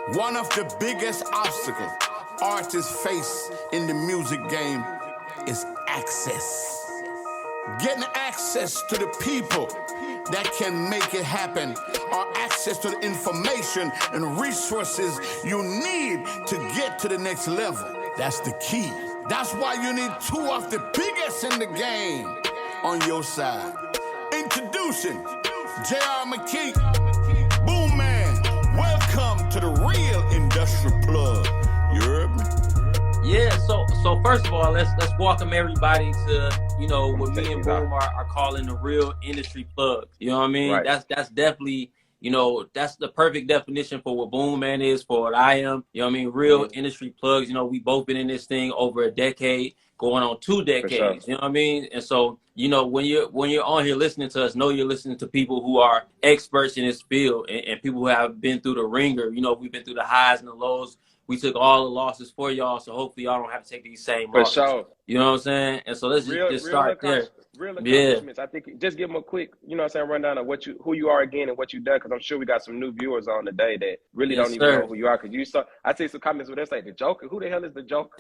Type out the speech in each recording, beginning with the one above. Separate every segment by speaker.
Speaker 1: One of the biggest obstacles artists face in the music game is access. Getting access to the people that can make it happen, or access to the information and resources you need to get to the next level. That's the key. That's why you need two of the biggest in the game on your side. Introducing J.R. Mckee, Boom Man. Welcome to the real industrial plug. You heard me?
Speaker 2: Yeah, so first of all, let's welcome everybody to, what me and Boom are calling the real industry plug. You know what I mean?
Speaker 3: Right.
Speaker 2: That's definitely, that's the perfect definition for what Boom Man is, for what I am. You know what I mean? Real industry plugs. We both been in this thing over a decade, going on 2 decades.
Speaker 3: Sure.
Speaker 2: You know what I mean? And so, when you're on here listening to us, know you're listening to people who are experts in this field and people who have been through the ringer. We've been through the highs and the lows. We took all the losses for y'all, so hopefully y'all don't have to take these same losses.
Speaker 3: For sure.
Speaker 2: You know what I'm saying? And so let's just start there.
Speaker 3: Real accomplishments. I think just give them a quick, rundown of who you are again and what you've done, because I'm sure we got some new viewers on today that really don't even know who you are. Because I see some comments where they say, the Joker. Who the hell is the Joker?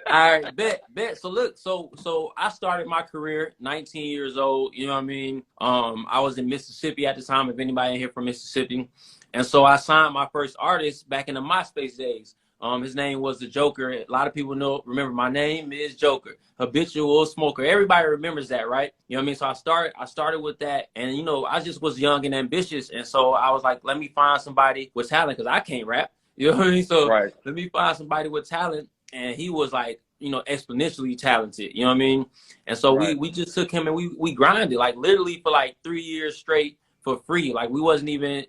Speaker 2: All right, bet. So look, so I started my career 19 years old. You know what I mean? I was in Mississippi at the time, if anybody in here from Mississippi. And so I signed my first artist back in the MySpace days. His name was the Joker. A lot of people remember my name is Joker, habitual smoker. Everybody remembers that, right? You know what I mean? So I started with that, and I just was young and ambitious, and so I was like, let me find somebody with talent, because I can't rap. You know what I mean? So let me find somebody with talent, and he was like, exponentially talented. You know what I mean? And so we just took him and we grinded like literally for like 3 years straight, for free. Like we wasn't even,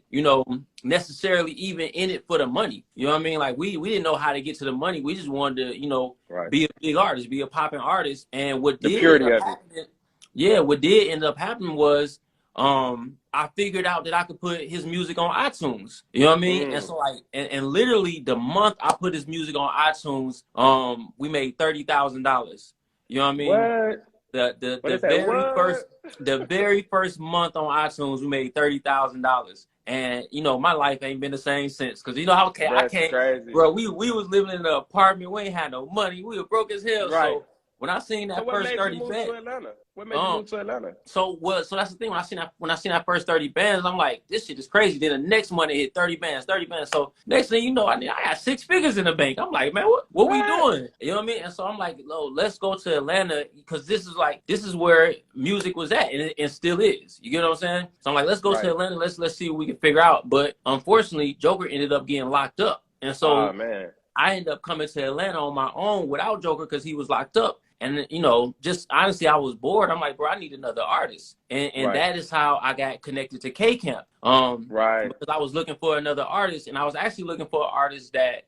Speaker 2: necessarily even in it for the money. You know what I mean? Like we didn't know how to get to the money. We just wanted to, be a big artist, be a popping artist. And what did end up happening was I figured out that I could put his music on iTunes. You know what I mean? And so and literally the month I put his music on iTunes, we made $30,000. You know what I mean?
Speaker 3: What?
Speaker 2: The very first month on iTunes, we made $30,000, and my life ain't been the same since. Cause I can't,
Speaker 3: crazy.
Speaker 2: Bro. We was living in an apartment. We ain't had no money. We were broke as hell.
Speaker 3: Right.
Speaker 2: So when I seen that first 30 bands,
Speaker 3: what made you move to Atlanta?
Speaker 2: So that's the thing. When I seen that first 30 bands, I'm like, this shit is crazy. Then the next month it hit 30 bands. So next thing you know, I got 6 figures in the bank. I'm like, man, what we doing? You know what I mean? And so I'm like, let's go to Atlanta, because this is where music was at, and it still is. You get what I'm saying? So I'm like, let's go to Atlanta. Let's see what we can figure out. But unfortunately, Joker ended up getting locked up, and so I ended up coming to Atlanta on my own without Joker because he was locked up. And, just honestly, I was bored. I'm like, bro, I need another artist. And that is how I got connected to K-Camp. Because I was looking for another artist, and I was actually looking for an artist that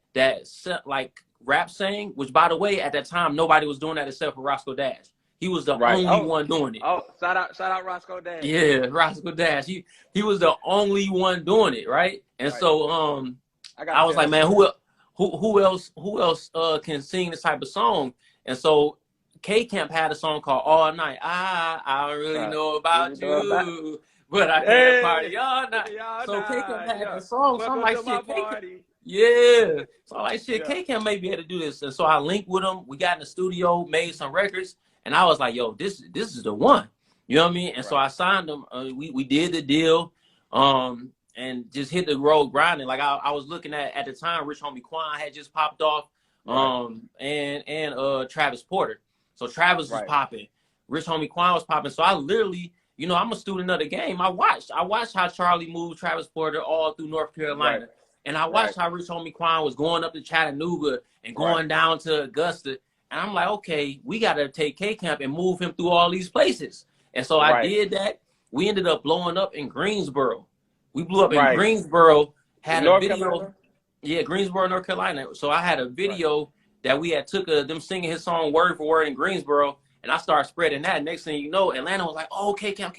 Speaker 2: like rap sang, which, by the way, at that time, nobody was doing that except for Roscoe Dash. He was the only one doing it.
Speaker 3: Oh, shout out Roscoe Dash.
Speaker 2: Yeah, Roscoe Dash. He was the only one doing it, right? And so I was like, man, who else can sing this type of song? And so K-Camp had a song called All Night. I don't really know about you, but I can't party all night. So K-Camp had a song. So I'm like, shit, K-Camp. Yeah. So I'm like, shit, K-Camp may be able to do this. And so I linked with him. We got in the studio, made some records, and I was like, yo, this is the one. You know what I mean? And so I signed him. We did the deal, and just hit the road grinding. Like I was looking at the time, Rich Homie Quan had just popped off, and Travis Porter. So Travis was popping, Rich Homie Quan was popping. So I literally, I'm a student of the game. I watched how Charlie moved Travis Porter all through North Carolina. And I watched how Rich Homie Quan was going up to Chattanooga and going down to Augusta. And I'm like, okay, we got to take K-Camp and move him through all these places. And so I did that. We ended up blowing up in Greensboro. We blew up in Greensboro, had a video.
Speaker 3: Carolina?
Speaker 2: Yeah, Greensboro, North Carolina. So I had a video that we had took them singing his song word for word in Greensboro, and I started spreading that. Next thing you know, Atlanta was like, oh, K-Camp.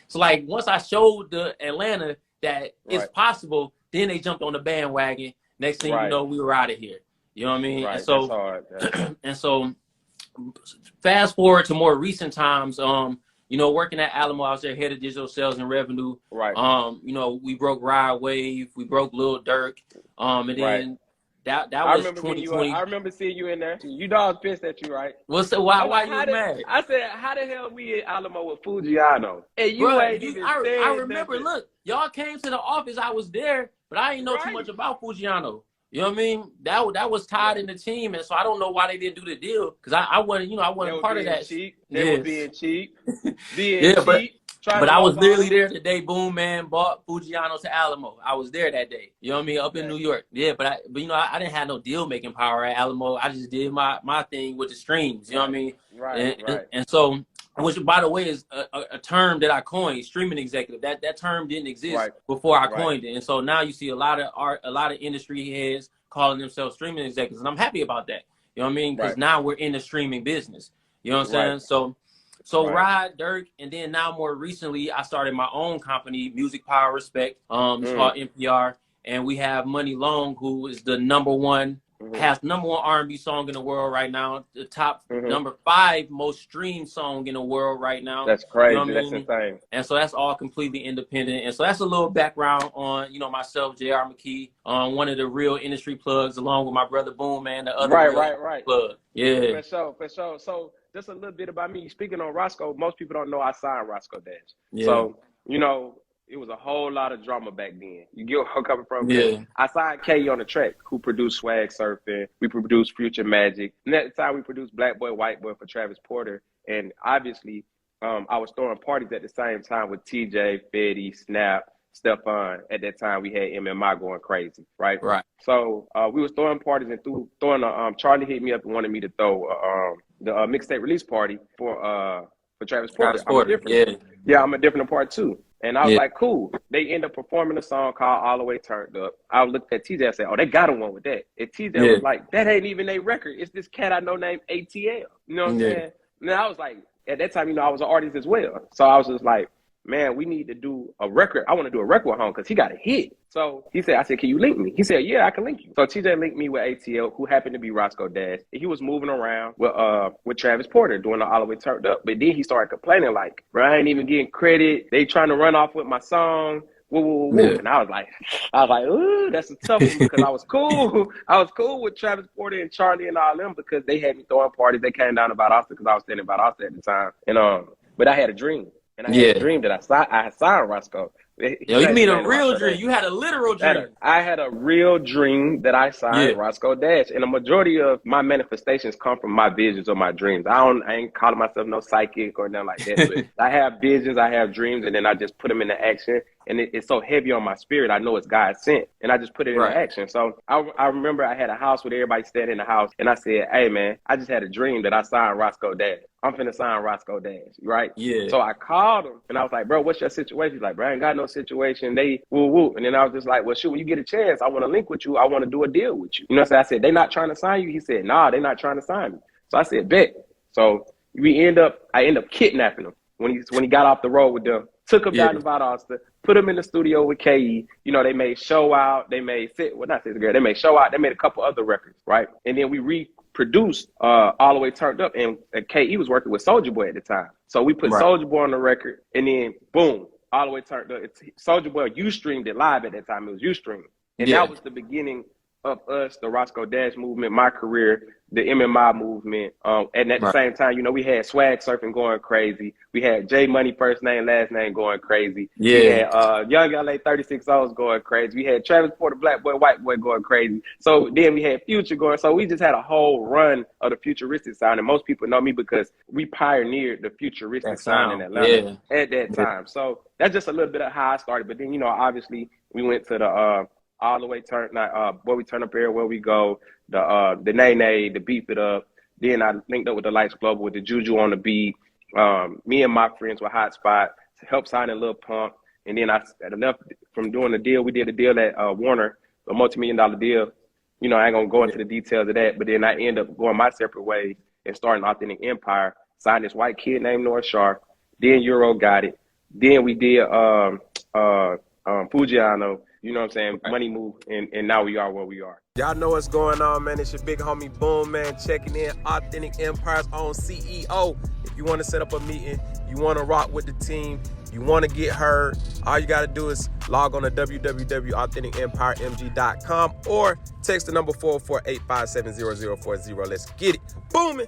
Speaker 2: So like once I showed the Atlanta that it's possible, then they jumped on the bandwagon. Next thing you know, we were out of here. You know what I mean? And so, and so fast forward to more recent times, working at Alamo, I was there head of digital sales and revenue. We broke Ride Wave, we broke Lil Durk. And then that
Speaker 3: I
Speaker 2: was
Speaker 3: remember
Speaker 2: 2020.
Speaker 3: I remember seeing you in there. You know I was pissed at you, right?
Speaker 2: Well, so why you was mad?
Speaker 3: I said, how the hell we in Alamo with Fujiano? And you
Speaker 2: Bruh,
Speaker 3: ain't even
Speaker 2: I
Speaker 3: said
Speaker 2: remember,
Speaker 3: nothing.
Speaker 2: look, y'all came to the office, I was there, but I didn't know too much about Fujiano. You know what I mean? That was tied in the team, and so I don't know why they didn't do the deal, because I wasn't, I wasn't part of that.
Speaker 3: They were being cheap.
Speaker 2: Yeah, but I was literally there the day Boom Man bought Fujiano to Alamo. I was there that day. You know what I mean? Up in New York. Yeah, but I didn't have no deal making power at Alamo. I just did my thing with the streams. You know what I mean?
Speaker 3: Right.
Speaker 2: And so, which by the way is a term that I coined, streaming executive. That term didn't exist before I coined it. And so now you see a lot of industry heads calling themselves streaming executives, and I'm happy about that. You know what I mean? Because now we're in the streaming business. You know what I'm saying? So Rod, Dirk, and then now more recently, I started my own company, Music Power Respect. It's called NPR, and we have Money Long, who is the number one R&B song in the world right now, the top number 5 most streamed song in the world right now.
Speaker 3: That's crazy.
Speaker 2: You know what
Speaker 3: That's
Speaker 2: I mean?
Speaker 3: insane.
Speaker 2: And so that's all completely independent. And so that's a little background on, myself, J.R. Mckee, one of the real industry plugs, along with my brother Boom Man, the other plug. Yeah.
Speaker 3: For sure. So just a little bit about me. Speaking on Roscoe, most people don't know I signed Roscoe Dash.
Speaker 2: Yeah.
Speaker 3: So, it was a whole lot of drama back then. You get where I'm coming from?
Speaker 2: Yeah.
Speaker 3: I signed K on the track, who produced Swag Surfing. We produced Future Magic. And at the time, we produced Black Boy, White Boy for Travis Porter. And obviously, I was throwing parties at the same time with TJ, Fetty, Snap, Stephon. At that time, we had MMI going crazy, right? So we was throwing parties and throwing Charlie hit me up and wanted me to throw the mixtape release party for Travis Porter. I'm a different part too. And I was like, cool. They end up performing a song called All the Way Turned Up. I looked at TJ and said, oh, they got one with that. And TJ was like, that ain't even a record. It's this cat I know named ATL. You know what I'm saying? And I was like, at that time, I was an artist as well. So I was just like, man, we need to do a record. I want to do a record with home because he got a hit. So I said, can you link me? He said, yeah, I can link you. So TJ linked me with ATL, who happened to be Roscoe Dash. He was moving around with Travis Porter doing the All the Way Turned Up. But then he started complaining like, bro, I ain't even getting credit. They trying to run off with my song. Woo. And I was like, ooh, that's a tough one because I was cool. I was cool with Travis Porter and Charlie and all them because they had me throwing parties. They came down to Valdosta because I was staying in Valdosta at the time. And but I had a dream. And I had a dream that I signed Roscoe.
Speaker 2: Yo, you mean a real dream? You had a literal dream.
Speaker 3: I had a real dream that I signed Roscoe Dash. And the majority of my manifestations come from my visions or my dreams. I ain't calling myself no psychic or nothing like that. But I have visions, I have dreams, and then I just put them into action. And it's so heavy on my spirit, I know it's God sent. And I just put it into action. So I remember I had a house with everybody staying in the house. And I said, hey, man, I just had a dream that I signed Roscoe Dash. I'm finna sign Roscoe Dash, right?
Speaker 2: Yeah.
Speaker 3: So I called him and I was like, bro, what's your situation? He's like, bro, I ain't got no situation. They woo. And then I was just like, well, shoot, when you get a chance, I want to link with you. I want to do a deal with you. You know what I'm saying? I said, they not trying to sign you? He said, nah, they not trying to sign me. So I said, bet. So I end up kidnapping him when he got off the road with them. Took him down to Valdosta, put him in the studio with KE. They made Show Out. They made They made Show Out. They made a couple other records, right? And then we reproduced All the Way Turned Up. And KE was working with Soulja Boy at the time. So we put Soulja Boy on the record. And then, boom, All the Way Turned Up. Soulja Boy, you streamed it live at that time. It was you streaming. And that was the beginning of us, the Roscoe Dash movement, my career, the MMI movement. And at the same time, we had Swag Surfing going crazy. We had J Money first name, last name going crazy.
Speaker 2: Yeah.
Speaker 3: We had Young LA 36 O's going crazy. We had Travis Porter, Black Boy, White Boy going crazy. So then we had Future going. So we just had a whole run of the futuristic sound. And most people know me because we pioneered the futuristic sound in Atlanta at that time. So that's just a little bit of how I started. But then, obviously we went to the All the Way Turned Where We Turn Up Everywhere We Go, the Nay, the Beef It Up. Then I linked up with the Lights Global with the Juju on the beat. Me and my friends were Hotspot to help sign a Lil Pump. And then I had enough from doing the deal. We did a deal at Warner, a multi-million-dollar deal. I ain't gonna go into the details of that, but then I end up going my separate ways and starting Authentic Empire. Signed this white kid named North Sharp. Then Euro got it. Then we did Fujiano. You know what I'm saying? Money move, and now we are where we are. Y'all know what's going on, man. It's your big homie Boom, man, checking in. Authentic Empire's own CEO. If you want to set up a meeting, you want to rock with the team,
Speaker 4: You want to get heard, all you got to do is log on to www.authenticempiremg.com or text the number 404-857-0040. Let's get it booming.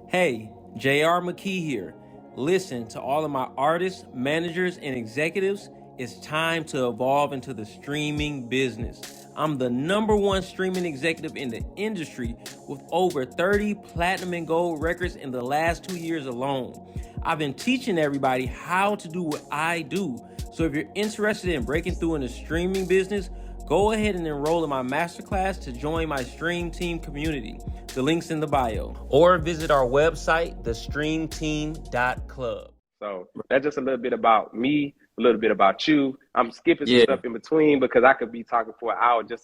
Speaker 2: Hey, JR Mckee here. Listen, to all of my artists, managers, and executives, it's time to evolve into the streaming business. I'm the #1 streaming executive in the industry with over 30 platinum and gold records in the last 2 years alone. I've been teaching everybody how to do what I do. So if you're interested in breaking through in the streaming business, go ahead and enroll in my masterclass to join my Stream Team community. The link's in the bio. Or visit our website, thestreamteam.club.
Speaker 3: So that's just a little bit about me, a little bit about you. I'm skipping some stuff in between because I could be talking for an hour just